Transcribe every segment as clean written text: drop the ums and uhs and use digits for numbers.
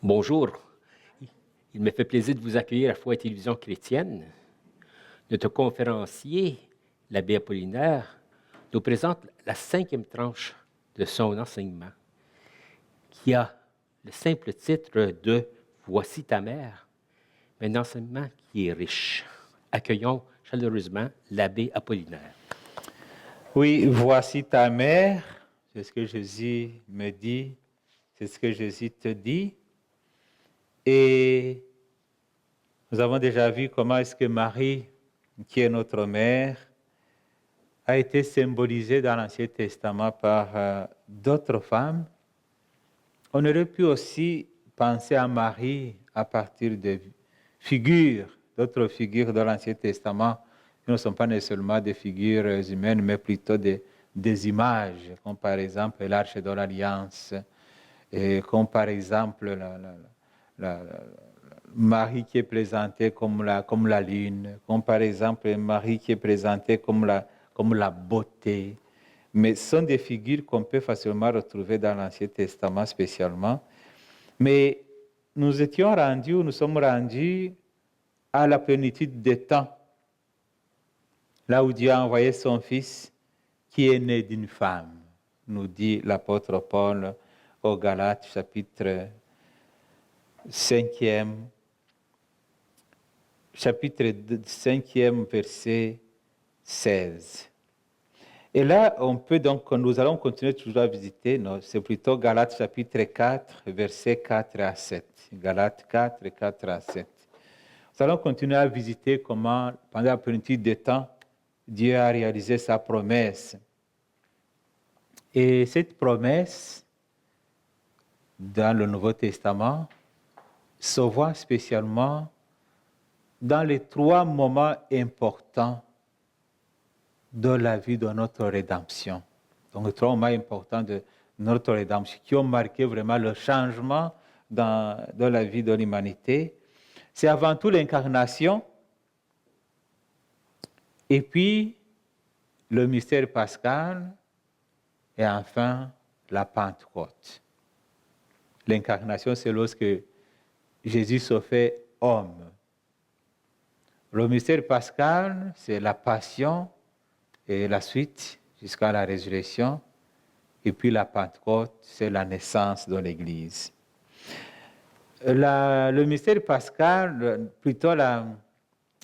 Bonjour. Il me fait plaisir de vous accueillir à Foi et Télévision chrétienne. Notre conférencier, l'abbé Apollinaire, nous présente la 5e tranche de son enseignement, qui a le simple titre de « Voici ta mère », un enseignement qui est riche. Accueillons chaleureusement l'abbé Apollinaire. Oui, voici ta mère, c'est ce que Jésus me dit, c'est ce que Jésus te dit. Et nous avons déjà vu comment est-ce que Marie, qui est notre mère, a été symbolisée dans l'Ancien Testament par d'autres femmes. On aurait pu aussi penser à Marie à partir de figures, d'autres figures de l'Ancien Testament, qui ne sont pas nécessairement des figures humaines, mais plutôt des images, comme par exemple l'Arche de l'Alliance, et comme par exemple Marie qui est présentée comme la lune, comme par exemple Marie qui est présentée comme la beauté. Mais ce sont des figures qu'on peut facilement retrouver dans l'Ancien Testament spécialement. Mais nous sommes rendus à la plénitude des temps, là où Dieu a envoyé son Fils qui est né d'une femme, nous dit l'apôtre Paul aux Galates, chapitre 5e, verset 16. Et là, nous allons continuer toujours à visiter, c'est plutôt Galates chapitre 4, versets 4 à 7. Galates 4, 4 à 7. Nous allons continuer à visiter comment, pendant la plénitude des temps, Dieu a réalisé sa promesse. Et cette promesse, dans le Nouveau Testament, se voit spécialement dans les 3 moments importants de la vie de notre rédemption. Donc, les 3 moments importants de notre rédemption qui ont marqué vraiment le changement dans la vie de l'humanité. C'est avant tout l'incarnation et puis le mystère pascal et enfin la Pentecôte. L'incarnation, c'est lorsque Jésus se fait homme. Le mystère pascal, c'est la passion et la suite jusqu'à la résurrection. Et puis la Pentecôte, c'est la naissance de l'Église. Le mystère pascal, plutôt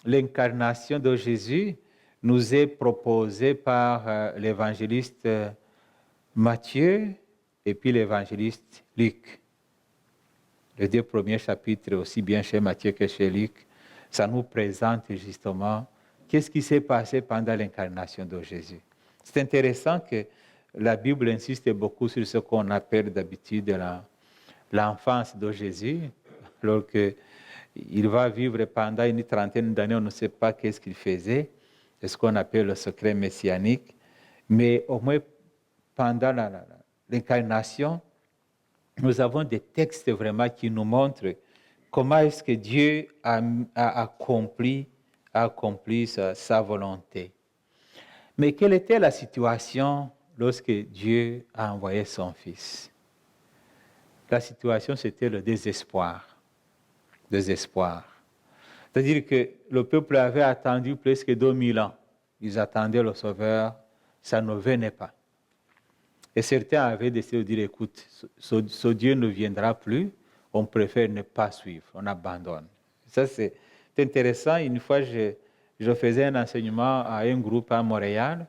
l'incarnation de Jésus, nous est proposé par l'évangéliste Matthieu et puis l'évangéliste Luc. Les 2 premiers chapitres, aussi bien chez Matthieu que chez Luc, ça nous présente justement qu'est-ce qui s'est passé pendant l'incarnation de Jésus. C'est intéressant que la Bible insiste beaucoup sur ce qu'on appelle d'habitude l'enfance de Jésus, alors qu'il va vivre pendant une 30aine d'années, on ne sait pas qu'est-ce qu'il faisait, c'est ce qu'on appelle le secret messianique, mais au moins pendant l'incarnation, nous avons des textes vraiment qui nous montrent comment est-ce que Dieu a accompli sa volonté. Mais quelle était la situation lorsque Dieu a envoyé son Fils? La situation, c'était le désespoir. C'est-à-dire que le peuple avait attendu presque 2000 ans. Ils attendaient le Sauveur, ça ne venait pas. Et certains avaient décidé de dire, écoute, ce Dieu ne viendra plus, on préfère ne pas suivre, on abandonne. Ça, c'est intéressant. Une fois, je faisais un enseignement à un groupe à Montréal,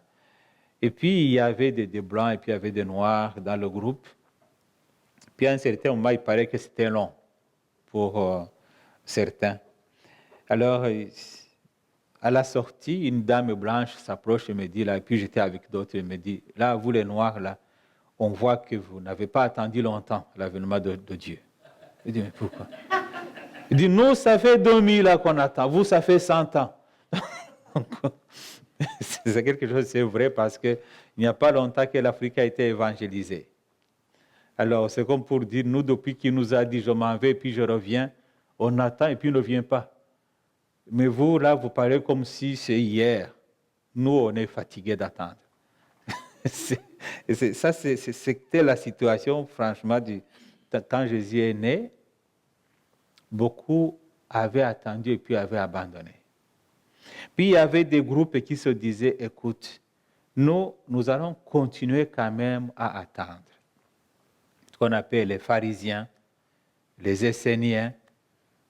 et puis il y avait des blancs et puis il y avait des noirs dans le groupe. Puis à un certain moment, il paraît que c'était long pour certains. Alors, à la sortie, une dame blanche s'approche et me dit, là, et puis j'étais avec d'autres, elle me dit, là, vous les noirs, là, on voit que vous n'avez pas attendu longtemps l'avènement de Dieu. Je dis, mais pourquoi? Il dit, nous, ça fait 2000 ans qu'on attend, vous, ça fait 100 ans. C'est quelque chose, c'est vrai, parce qu'il n'y a pas longtemps que l'Afrique a été évangélisée. Alors, c'est comme pour dire, nous, depuis qu'il nous a dit, je m'en vais, puis je reviens, on attend et puis il ne vient pas. Mais vous, là, vous parlez comme si c'est hier. Nous, on est fatigués d'attendre. C'était la situation, franchement, quand Jésus est né. beaucoup avaient attendu et puis avaient abandonné. Puis il y avait des groupes qui se disaient, écoute, nous allons continuer quand même à attendre. Ce qu'on appelle les pharisiens, les Esséniens,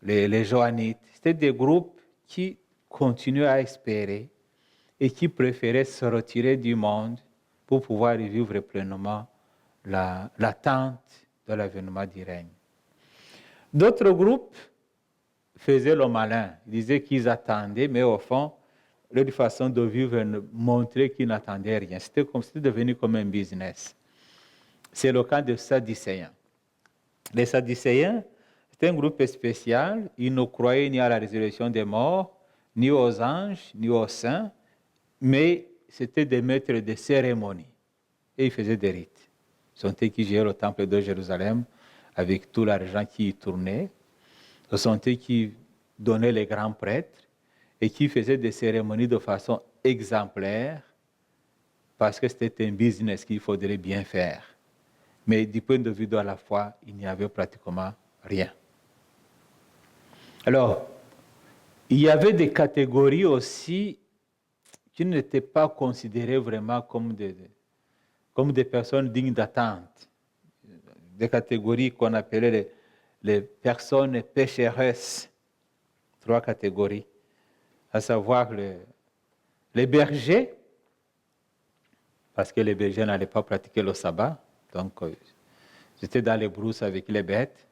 les Joannites. C'était des groupes qui continuaient à espérer et qui préféraient se retirer du monde pour pouvoir y vivre pleinement l'attente de l'avènement du règne. D'autres groupes faisaient le malin. Ils disaient qu'ils attendaient, mais au fond, leur façon de vivre montrait qu'ils n'attendaient rien. C'était devenu comme un business. C'est le cas des Sadducéens. Les Sadducéens, c'était un groupe spécial. Ils ne croyaient ni à la résurrection des morts, ni aux anges, ni aux saints, mais c'était des maîtres de cérémonies. Et ils faisaient des rites. Ce sont eux qui géraient le temple de Jérusalem avec tout l'argent qui y tournait. Ce sont eux qui donnaient les grands prêtres et qui faisaient des cérémonies de façon exemplaire parce que c'était un business qu'il faudrait bien faire. Mais du point de vue de la foi, il n'y avait pratiquement rien. Alors, il y avait des catégories aussi qui n'étaient pas considérées vraiment comme des personnes dignes d'attente. Des catégories qu'on appelait les personnes pécheresses. 3 catégories, à savoir les bergers, parce que les bergers n'allaient pas pratiquer le sabbat, donc ils étaient dans les brousses avec les bêtes.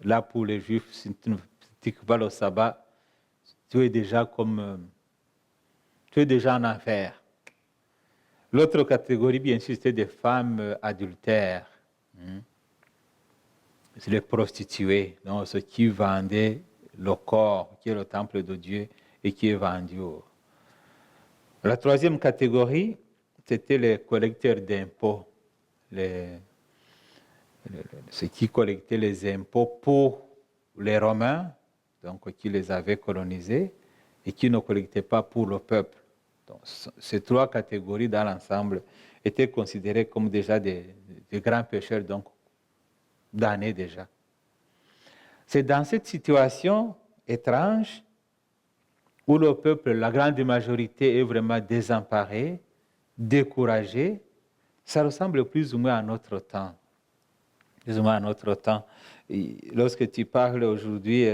Là, pour les Juifs, si tu ne pratiques pas le sabbat, tu es déjà en enfer. L'autre catégorie, bien sûr, c'était des femmes adultères. C'est les prostituées, donc ceux qui vendaient le corps, qui est le temple de Dieu, et qui est vendu. La 3e catégorie, c'était les collecteurs d'impôts, ceux qui collectaient les impôts pour les Romains, donc qui les avaient colonisés, et qui ne collectaient pas pour le peuple. Donc, ces 3 catégories dans l'ensemble étaient considérées comme déjà des grands pécheurs, donc damnés déjà. C'est dans cette situation étrange où le peuple, la grande majorité, est vraiment désemparé, découragé. Ça ressemble plus ou moins à notre temps. Plus ou moins à notre temps. Et lorsque tu parles aujourd'hui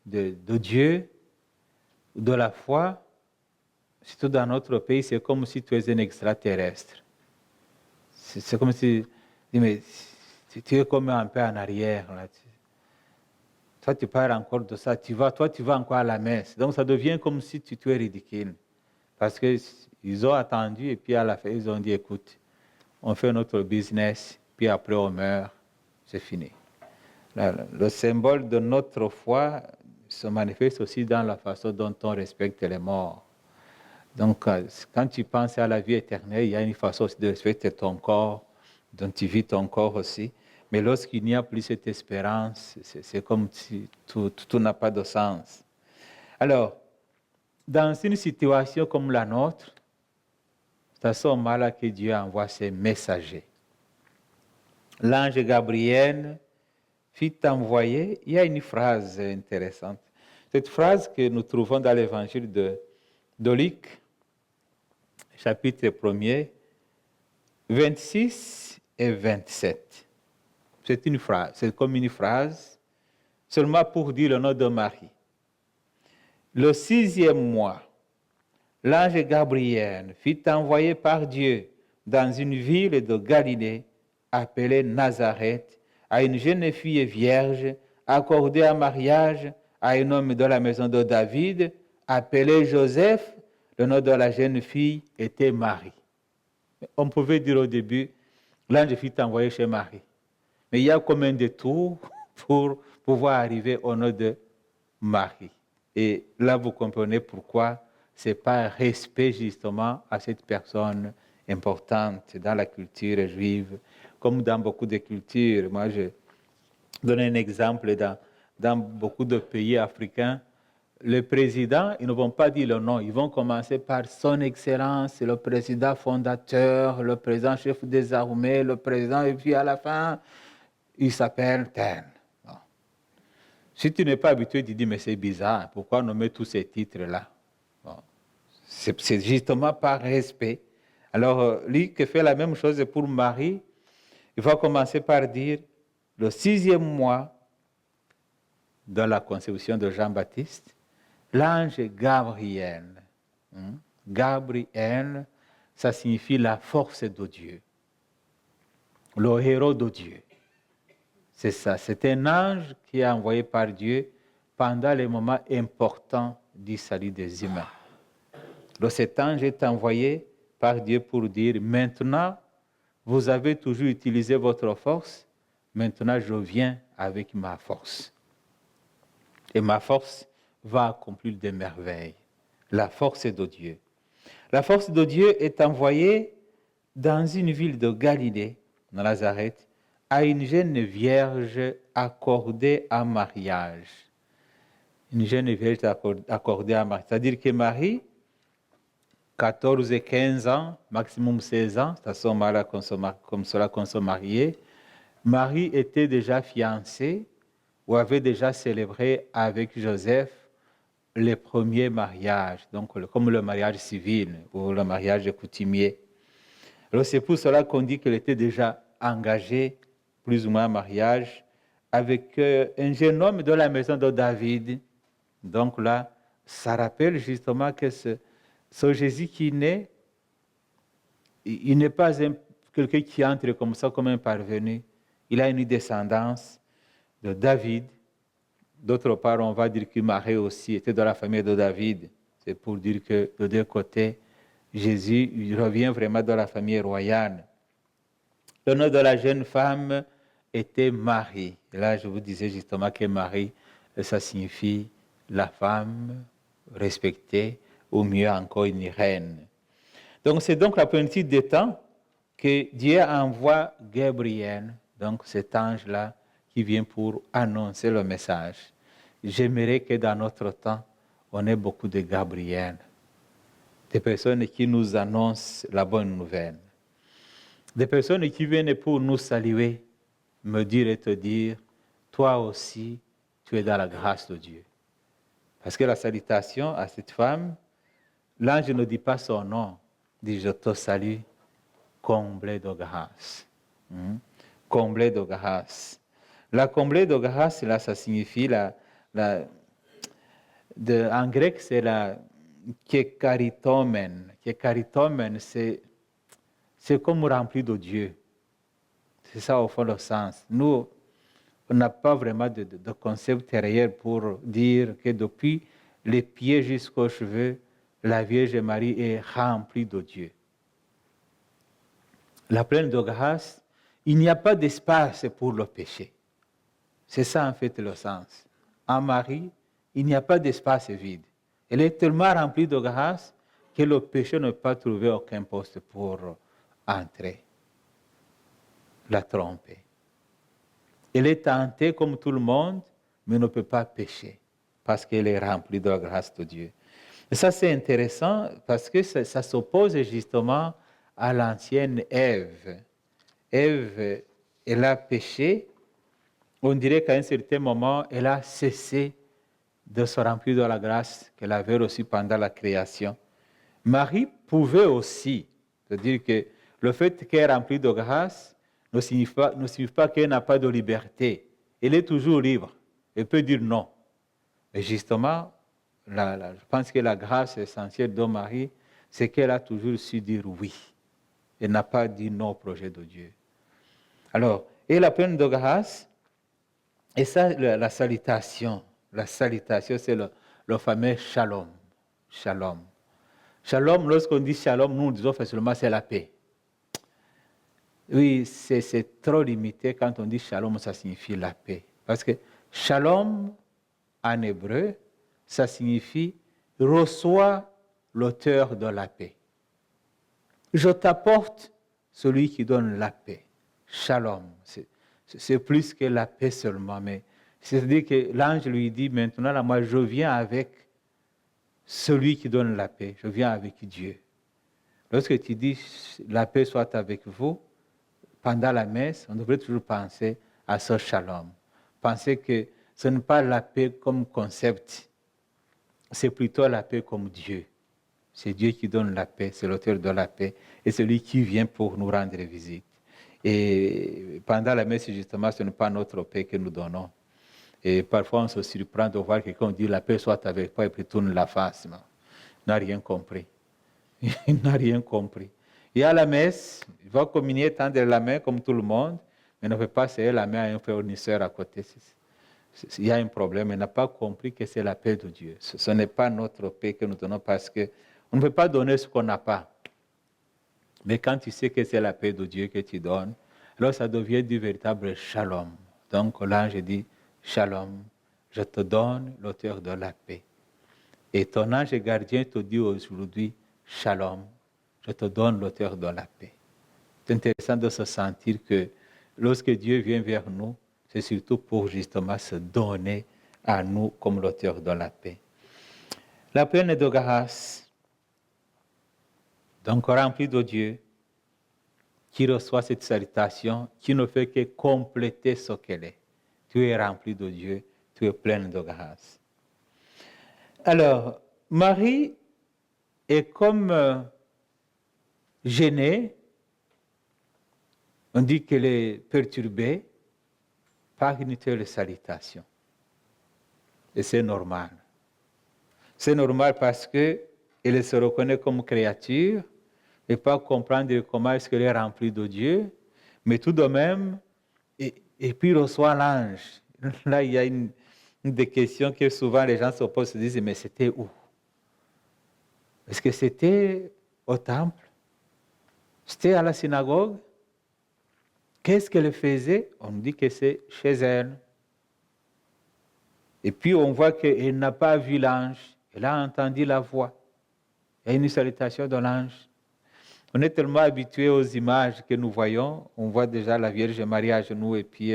de Dieu, de la foi, surtout dans notre pays, c'est comme si tu es un extraterrestre. C'est comme si mais tu es comme un peu en arrière. Là. Toi, tu parles encore de ça. Tu vas encore à la messe. Donc, ça devient comme si tu es ridicule. Parce qu'ils ont attendu et puis à la fin, ils ont dit, écoute, on fait notre business, puis après on meurt, c'est fini. Le symbole de notre foi se manifeste aussi dans la façon dont on respecte les morts. Donc, quand tu penses à la vie éternelle, il y a une façon aussi de respecter ton corps, dont tu vis ton corps aussi. Mais lorsqu'il n'y a plus cette espérance, c'est comme si tout n'a pas de sens. Alors, dans une situation comme la nôtre, c'est à ce moment-là que Dieu envoie ses messagers. L'ange Gabriel fit envoyer, il y a une phrase intéressante. Cette phrase que nous trouvons dans l'évangile de Luc, chapitre 1er, 26 et 27. C'est une phrase, c'est comme une phrase, seulement pour dire le nom de Marie. Le 6e mois, l'ange Gabriel fut envoyé par Dieu dans une ville de Galilée appelée Nazareth à une jeune fille vierge accordée en mariage à un homme de la maison de David appelé Joseph. Le nom de la jeune fille était Marie. On pouvait dire au début, l'ange fut envoyé chez Marie. Mais il y a comme un détour pour pouvoir arriver au nom de Marie. Et là, vous comprenez pourquoi c'est par respect justement à cette personne importante dans la culture juive, comme dans beaucoup de cultures. Moi, je donne un exemple dans beaucoup de pays africains. Le président, ils ne vont pas dire le nom, ils vont commencer par son excellence, le président fondateur, le président chef des armées, le président, et puis à la fin, il s'appelle tel. Si tu n'es pas habitué, tu dis, mais c'est bizarre, pourquoi nommer tous ces titres-là? Bon, c'est justement par respect. Alors, lui qui fait la même chose pour Marie, il va commencer par dire, le 6e mois de la conception de Jean-Baptiste, l'ange Gabriel. Gabriel, ça signifie la force de Dieu, le héros de Dieu. C'est ça, c'est un ange qui est envoyé par Dieu pendant les moments importants du salut des humains. Donc cet ange est envoyé par Dieu pour dire, maintenant, vous avez toujours utilisé votre force, maintenant je viens avec ma force. Et ma force va accomplir des merveilles. La force de Dieu. La force de Dieu est envoyée dans une ville de Galilée, dans Nazareth, à une jeune vierge accordée en mariage. Une jeune vierge accordée en mariage. C'est-à-dire que Marie, 14 et 15 ans, maximum 16 ans, c'est à ce moment-là comme cela qu'on se mariait, Marie était déjà fiancée ou avait déjà célébré avec Joseph les premiers mariages, donc comme le mariage civil ou le mariage coutumier. Alors c'est pour cela qu'on dit qu'elle était déjà engagée, plus ou moins en mariage, avec un jeune homme de la maison de David. Donc là, ça rappelle justement que ce Jésus qui naît, il n'est pas quelqu'un qui entre comme ça, comme un parvenu. Il a une descendance de David. D'autre part, on va dire que Marie aussi était de la famille de David. C'est pour dire que de deux côtés, Jésus il revient vraiment de la famille royale. Le nom de la jeune femme était Marie. Et là, je vous disais justement que Marie, ça signifie la femme respectée, ou mieux encore une reine. Donc, c'est donc la plénitude des temps que Dieu envoie Gabriel, donc cet ange-là, qui vient pour annoncer le message. J'aimerais que dans notre temps, on ait beaucoup de Gabriel, des personnes qui nous annoncent la bonne nouvelle, des personnes qui viennent pour nous saluer, me dire et te dire, toi aussi, tu es dans la grâce de Dieu. Parce que la salutation à cette femme, l'ange ne dit pas son nom, il dit, je te salue, comblé de grâce. Comblé de grâce. La comblée de grâce, là, ça signifie en grec, c'est la kekaritomen. Kekaritomen, c'est comme rempli de Dieu. C'est ça au fond le sens. Nous, on n'a pas vraiment de concept derrière pour dire que depuis les pieds jusqu'aux cheveux, la Vierge Marie est remplie de Dieu. La pleine de grâce, il n'y a pas d'espace pour le péché. C'est ça en fait le sens. En Marie, il n'y a pas d'espace vide. Elle est tellement remplie de grâce que le péché ne peut pas trouver aucun poste pour entrer, la tromper. Elle est tentée comme tout le monde, mais ne peut pas pécher parce qu'elle est remplie de la grâce de Dieu. Et ça, c'est intéressant parce que ça s'oppose justement à l'ancienne Ève. Ève, elle a péché. On dirait qu'à un certain moment, elle a cessé de se remplir de la grâce qu'elle avait reçue pendant la création. Marie pouvait aussi, c'est-à-dire que le fait qu'elle est remplie de grâce ne signifie pas qu'elle n'a pas de liberté. Elle est toujours libre. Elle peut dire non. Mais justement, je pense que la grâce essentielle de Marie, c'est qu'elle a toujours su dire oui. Elle n'a pas dit non au projet de Dieu. Alors, et la pleine de grâce, et ça, la salutation. La salutation, c'est le fameux shalom. Shalom. Shalom, lorsqu'on dit shalom, nous disons facilement c'est la paix. Oui, c'est trop limité. Quand on dit shalom, ça signifie la paix. Parce que shalom, en hébreu, ça signifie reçois l'auteur de la paix. Je t'apporte celui qui donne la paix. Shalom. C'est plus que la paix seulement, mais c'est-à-dire que l'ange lui dit maintenant, là, moi je viens avec celui qui donne la paix, je viens avec Dieu. Lorsque tu dis la paix soit avec vous, pendant la messe, on devrait toujours penser à ce shalom. Penser que ce n'est pas la paix comme concept, c'est plutôt la paix comme Dieu. C'est Dieu qui donne la paix, c'est l'auteur de la paix, et celui qui vient pour nous rendre visite. Et pendant la messe, justement, ce n'est pas notre paix que nous donnons. Et parfois, on se surprend de voir quelqu'un dire la paix soit avec toi et puis tourne la face. Non, il n'a rien compris. Il n'a rien compris. Et à la messe, il va communier, tendre la main comme tout le monde, mais ne peut pas serrer la main à un frère ou une sœur à côté. Il y a un problème, il n'a pas compris que c'est la paix de Dieu. Ce n'est pas notre paix que nous donnons parce qu'on ne peut pas donner ce qu'on n'a pas. Mais quand tu sais que c'est la paix de Dieu que tu donnes, alors ça devient du véritable shalom. Donc l'ange dit, shalom, je te donne l'auteur de la paix. Et ton ange gardien te dit aujourd'hui, shalom, je te donne l'auteur de la paix. C'est intéressant de se sentir que lorsque Dieu vient vers nous, c'est surtout pour justement se donner à nous comme l'auteur de la paix. La pleine de grâce, donc remplie de Dieu, qui reçoit cette salutation, qui ne fait que compléter ce qu'elle est. Tu es rempli de Dieu, tu es pleine de grâce. Alors, Marie est comme gênée, on dit qu'elle est perturbée par une telle salutation. Et c'est normal. C'est normal parce qu'elle se reconnaît comme créature et pas comprendre comment est-ce qu'elle est remplie de Dieu, mais tout de même, et puis reçoit l'ange. Là, il y a une des questions que souvent les gens se posent, se disent, mais c'était où? Est-ce que c'était au temple? C'était à la synagogue? Qu'est-ce qu'elle faisait? On dit que c'est chez elle. Et puis on voit qu'elle n'a pas vu l'ange, elle a entendu la voix. Il y a une salutation de l'ange. On est tellement habitué aux images que nous voyons, on voit déjà la Vierge Marie à genoux et puis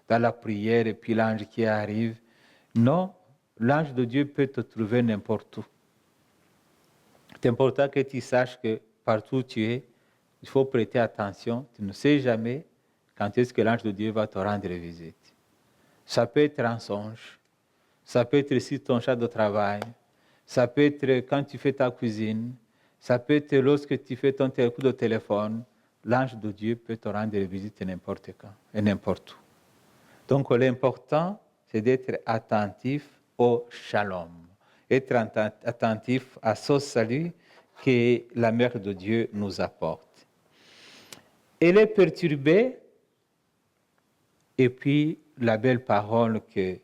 dans la prière et puis l'ange qui arrive. Non, l'ange de Dieu peut te trouver n'importe où. C'est important que tu saches que partout où tu es, il faut prêter attention. Tu ne sais jamais quand est-ce que l'ange de Dieu va te rendre visite. Ça peut être un songe, ça peut être sur ton champ de travail, ça peut être quand tu fais ta cuisine, ça peut être lorsque tu fais ton coup de téléphone. L'ange de Dieu peut te rendre visite n'importe quand et n'importe où. Donc l'important, c'est d'être attentif au shalom, être attentif à ce salut que la Mère de Dieu nous apporte. Elle est perturbée, et puis la belle parole que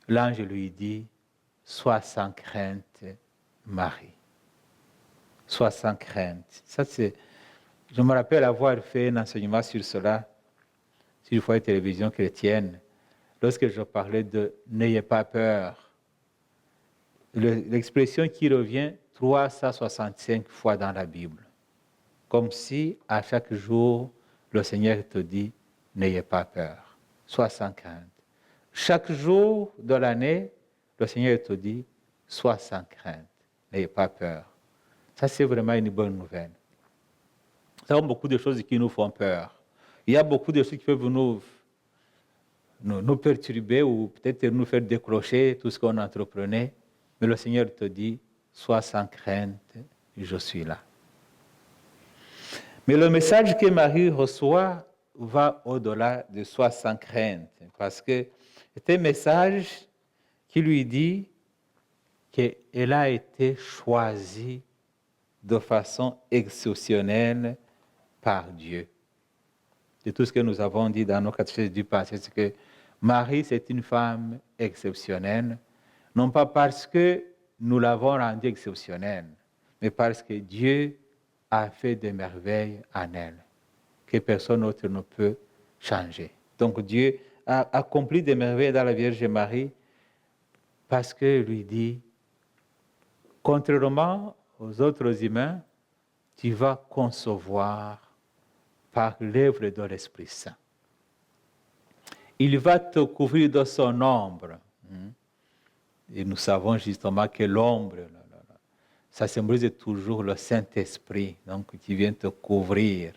l'ange lui dit, « Sois sans crainte, Marie. » Sois sans crainte. Ça, je me rappelle avoir fait un enseignement sur cela, sur une fois une télévision chrétienne, lorsque je parlais de « n'ayez pas peur ». L'expression qui revient 365 fois dans la Bible. Comme si à chaque jour, le Seigneur te dit « n'ayez pas peur, sois sans crainte ». Chaque jour de l'année, le Seigneur te dit « sois sans crainte, n'ayez pas peur ». Ça, c'est vraiment une bonne nouvelle. Nous avons beaucoup de choses qui nous font peur. Il y a beaucoup de choses qui peuvent nous perturber ou peut-être nous faire décrocher tout ce qu'on entreprenait. Mais le Seigneur te dit, sois sans crainte, je suis là. Mais le message que Marie reçoit va au-delà de sois sans crainte, parce que c'est un message qui lui dit qu'elle a été choisie de façon exceptionnelle par Dieu. C'est tout ce que nous avons dit dans nos catéchèses du passé, c'est que Marie, c'est une femme exceptionnelle, non pas parce que nous l'avons rendue exceptionnelle, mais parce que Dieu a fait des merveilles en elle, que personne d'autre ne peut changer. Donc Dieu a accompli des merveilles dans la Vierge Marie parce qu'il lui dit, contrairement aux autres humains, tu vas concevoir par l'œuvre de l'Esprit Saint. Il va te couvrir de son ombre. Et nous savons justement que l'ombre, ça symbolise toujours le Saint-Esprit, donc qui vient te couvrir.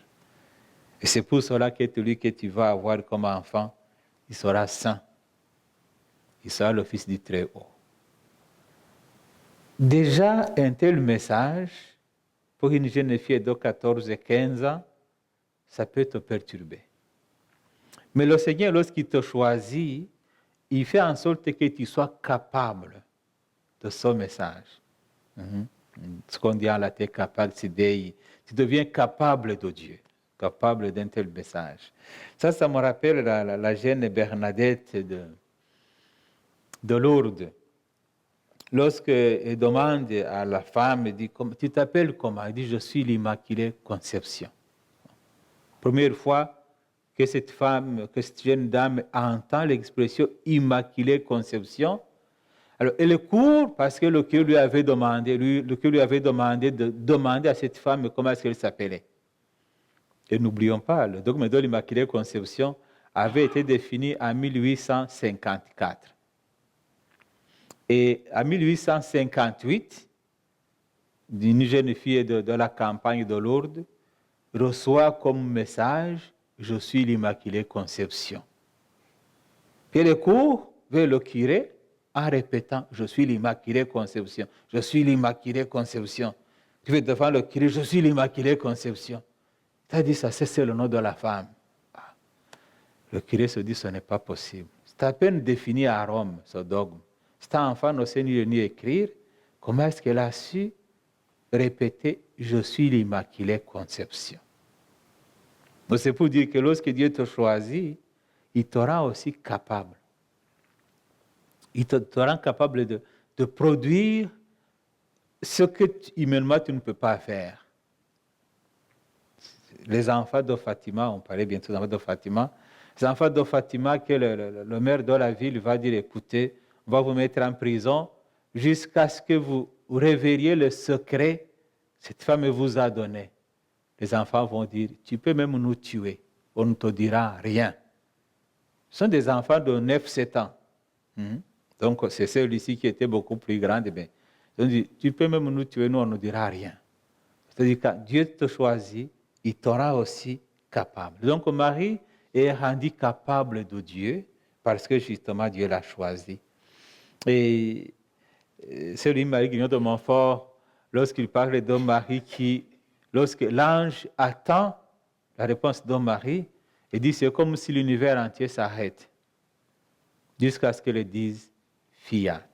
Et c'est pour cela que celui que tu vas avoir comme enfant, il sera saint. il sera le Fils du Très-Haut. Déjà, un tel message, pour une jeune fille de 14 et 15 ans, ça peut te perturber. Mais le Seigneur, lorsqu'il te choisit, il fait en sorte que tu sois capable de ce message. Ce qu'on dit en latin, capable, c'est Dei. Tu deviens capable de Dieu, capable d'un tel message. Ça me rappelle la jeune Bernadette de Lourdes. Lorsqu'elle demande à la femme, elle dit, tu t'appelles comment? Elle dit, je suis l'Immaculée Conception. Première fois que cette femme, que cette jeune dame entend l'expression Immaculée Conception, alors elle court parce que le curé lui avait demandé de demander à cette femme comment est-ce qu'elle s'appelait. Et n'oublions pas, le dogme de l'Immaculée Conception avait été défini en 1854. Et en 1858, une jeune fille de la campagne de Lourdes reçoit comme message « Je suis l'Immaculée Conception ». Puis elle court vers le curé en répétant « Je suis l'Immaculée Conception, je suis l'Immaculée Conception ». Tu veux devant le curé « Je suis l'Immaculée Conception ». Tu as dit ça, c'est le nom de la femme. Le curé se dit « Ce n'est pas possible ». C'est à peine défini à Rome, ce dogme. Cet enfant ne sait ni écrire. Comment est-ce qu'elle a su répéter « Je suis l'Immaculée Conception ». C'est pour dire que lorsque Dieu te choisit, il te rend aussi capable. Il te rend capable de produire ce que humainement tu ne peux pas faire. Les enfants de Fatima, on parlait bientôt des enfants de Fatima, les enfants de Fatima que le maire de la ville va dire, écoutez, on va vous mettre en prison jusqu'à ce que vous révéliez le secret que cette femme vous a donné. Les enfants vont dire, tu peux même nous tuer, on ne te dira rien. Ce sont des enfants de 9-7 ans. Donc c'est celui-ci qui était beaucoup plus grande. Mais ils ont dit, tu peux même nous tuer, nous on ne dira rien. C'est-à-dire quand Dieu te choisit, il t'aura aussi capable. Donc Marie est rendue capable de Dieu parce que justement Dieu l'a choisi. Et c'est lui, Marie Guignon de Montfort, lorsqu'il parle de Marie qui, lorsque l'ange attend la réponse de Marie, il dit c'est comme si l'univers entier s'arrête jusqu'à ce qu'elle dise fiat.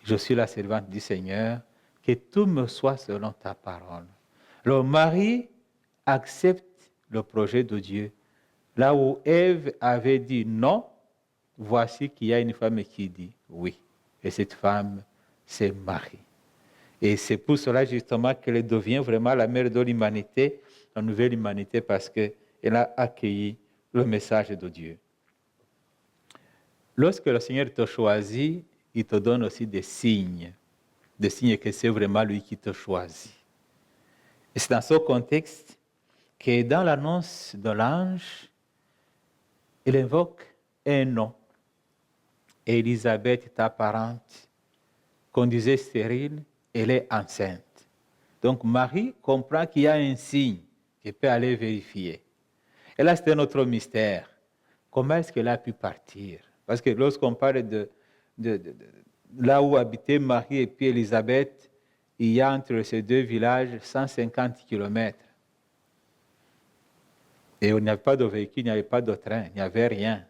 Je suis la servante du Seigneur, que tout me soit selon ta parole. Alors Marie accepte le projet de Dieu. Là où Ève avait dit non, voici qu'il y a une femme qui dit oui. Et cette femme, c'est Marie. Et c'est pour cela justement qu'elle devient vraiment la mère de l'humanité, la nouvelle humanité, parce qu'elle a accueilli le message de Dieu. Lorsque le Seigneur te choisit, il te donne aussi des signes que c'est vraiment lui qui te choisit. Et c'est dans ce contexte que dans l'annonce de l'ange, il invoque un nom. Élisabeth, ta parente, qu'on disait stérile, elle est enceinte. Donc Marie comprend qu'il y a un signe qu'elle peut aller vérifier. Et là, c'est un autre mystère. Comment est-ce qu'elle a pu partir? Parce que lorsqu'on parle de là où habitait Marie et puis Élisabeth, il y a entre ces deux villages 150 kilomètres. Et il n'y avait pas de véhicule, il n'y avait pas de train, il n'y avait rien.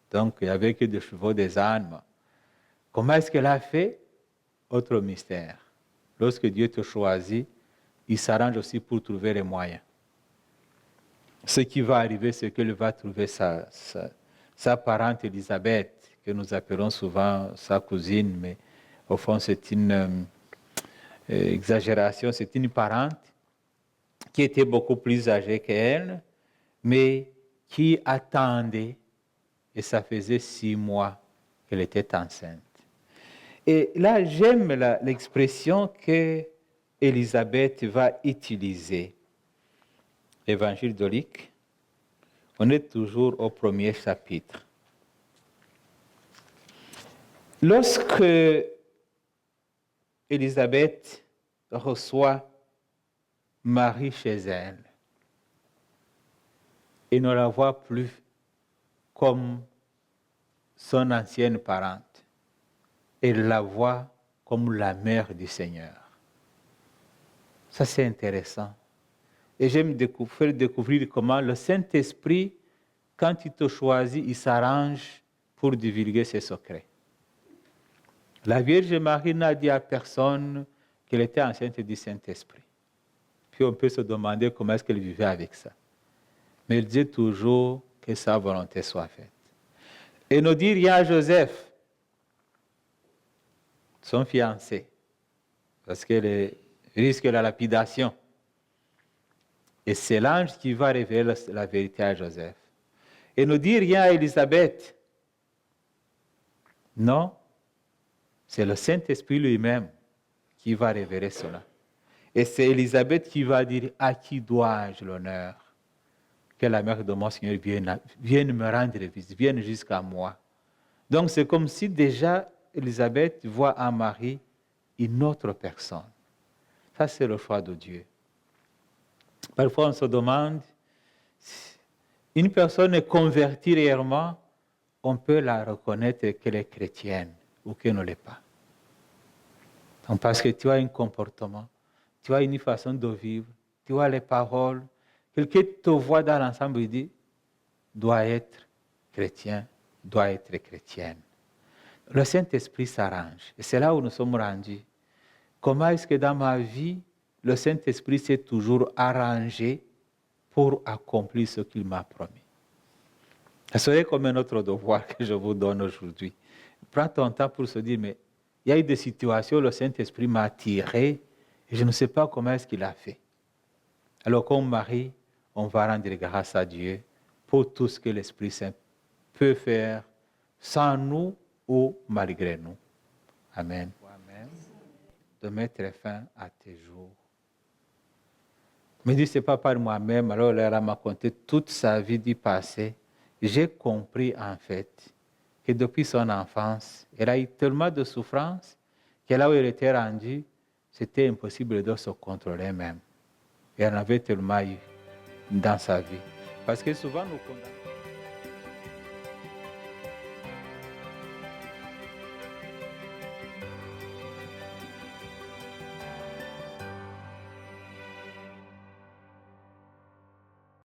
Donc, il n'y avait que des chevaux, des ânes. Comment est-ce qu'elle a fait? Autre mystère. Lorsque Dieu te choisit, il s'arrange aussi pour trouver les moyens. Ce qui va arriver, c'est qu'elle va trouver sa parente Élisabeth, que nous appelons souvent sa cousine, mais au fond, c'est une exagération. C'est une parente qui était beaucoup plus âgée qu'elle, mais qui attendait, et ça faisait 6 mois qu'elle était enceinte. Et là, j'aime l'expression que Élisabeth va utiliser. Évangile de Luc, on est toujours au 1er chapitre. Lorsque Élisabeth reçoit Marie chez elle, et ne la voit plus comme son ancienne parente. Elle la voit comme la mère du Seigneur. Ça, c'est intéressant. Et j'aime faire découvrir comment le Saint-Esprit, quand il te choisit, il s'arrange pour divulguer ses secrets. La Vierge Marie n'a dit à personne qu'elle était enceinte du Saint-Esprit. Puis on peut se demander comment est-ce qu'elle vivait avec ça. Mais elle disait toujours que sa volonté soit faite. Et ne dit rien à Joseph, son fiancé, parce qu'elle risque la lapidation. Et c'est l'ange qui va révéler la vérité à Joseph. Et ne dit rien à Élisabeth. Non, c'est le Saint-Esprit lui-même qui va révéler cela. Et c'est Élisabeth qui va dire à qui dois-je l'honneur que la mère de mon Seigneur vienne me rendre visite, vienne jusqu'à moi. Donc c'est comme si déjà Élisabeth voit en Marie une autre personne. Ça, c'est le choix de Dieu. Parfois, on se demande, une personne est convertie réellement, on peut la reconnaître qu'elle est chrétienne ou qu'elle ne l'est pas. Donc, parce que tu as un comportement, tu as une façon de vivre, tu as les paroles. Quelqu'un te voit dans l'ensemble et dit, doit être chrétien, doit être chrétienne. Le Saint-Esprit s'arrange. Et c'est là où nous sommes rendus. Comment est-ce que dans ma vie, le Saint-Esprit s'est toujours arrangé pour accomplir ce qu'il m'a promis? Ça serait comme un autre devoir que je vous donne aujourd'hui. Prends ton temps pour se dire, mais il y a eu des situations où le Saint-Esprit m'a attiré et je ne sais pas comment est-ce qu'il a fait. Alors comme Marie, on va rendre grâce à Dieu pour tout ce que l'Esprit Saint peut faire sans nous ou malgré nous. Amen. Amen. De mettre fin à tes jours. Mais dit, ce n'est pas par moi-même. Alors elle m'a conté toute sa vie du passé. J'ai compris en fait que depuis son enfance, elle a eu tellement de souffrances que là où elle était rendue, c'était impossible de se contrôler même. Et elle en avait tellement eu dans sa vie. Parce que souvent nous condamnons.